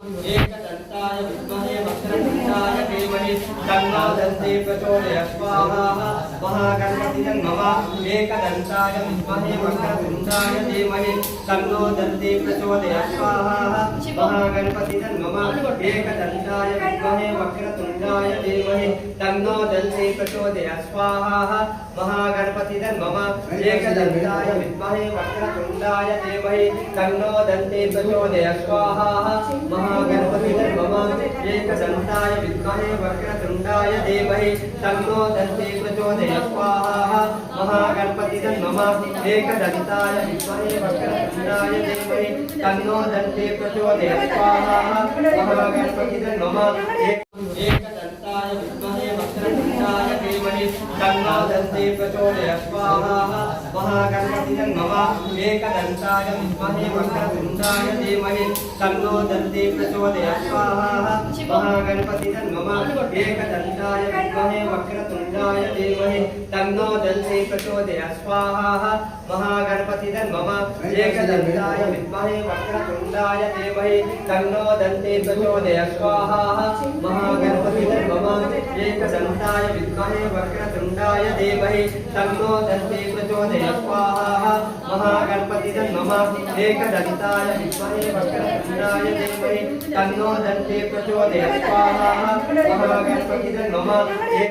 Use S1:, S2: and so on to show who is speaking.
S1: एकदन्ताय विद्महे वक्रतुण्डाय धीमहि तन्नो दन्ती प्रचोदयात् स्वाहा महागणपतिं नमः एकदन्ताय विद्महे वक्रतुण्डाय धीमहि तन्नो दन्ती प्रचोदयात् स्वाहा महागणपतिं नमः एकदन्ताय विद्महे वक्रतुण्डाय धीमहि तन्नो दन्ती प्रचोदयात् स्वाहा महागणपतिं नमः एकदन्ताय विद्महे वक्रतुण्डाय धीमहि तन्नो दन्ती प्रचोदयात् स्वाहा महागणपतिं नमः एकदन्ताय विद्महे वक्रतुण्डाय धीमहि तन्नो दन्ती प्रचोदयात् स्वाहा महागणपतिं नमः एकदन्ताय विद्महे वक्रतुण्डाय धीमहि तन्नो दन्ती प्रचोदयात् स्वाहा महागणपतिं नमः एकदन्ताय विद्महे वक्रतुण्डाय धीमहि तन्नो दन्ती प्रचोदयात् स्वाहा महागणपतिं नमः एकदन्ताय विद्महे वक्रतुण्डाय धीमहि तन्नो दन्ती प्रचोदयात् स्वाहा महागणपतिं नमः एकदन्ताय विद्महे वक्रतुण्डाय धीमहि तन्नो दन्ती प्रचोदयात् स्वाहा महागणपतिं नमः एकदन्ताय विद्महे वक्रतुण्डाय धीमहि तन्नो दन्ती प्रचोदयात् स्वाहा महागणपतिं नमः एकदन्ताय विद्महे वक्रतुण्डाय धीमहि तन्नो दन्ती प्रचोदयात् स्वाहा महागणपतिं नमः एकदन्ताय विद्महे वक्रतुण्डाय धीमहि तन्नो दन्ती प्रचोदयात् स्वाहा महागणपतिं नमः।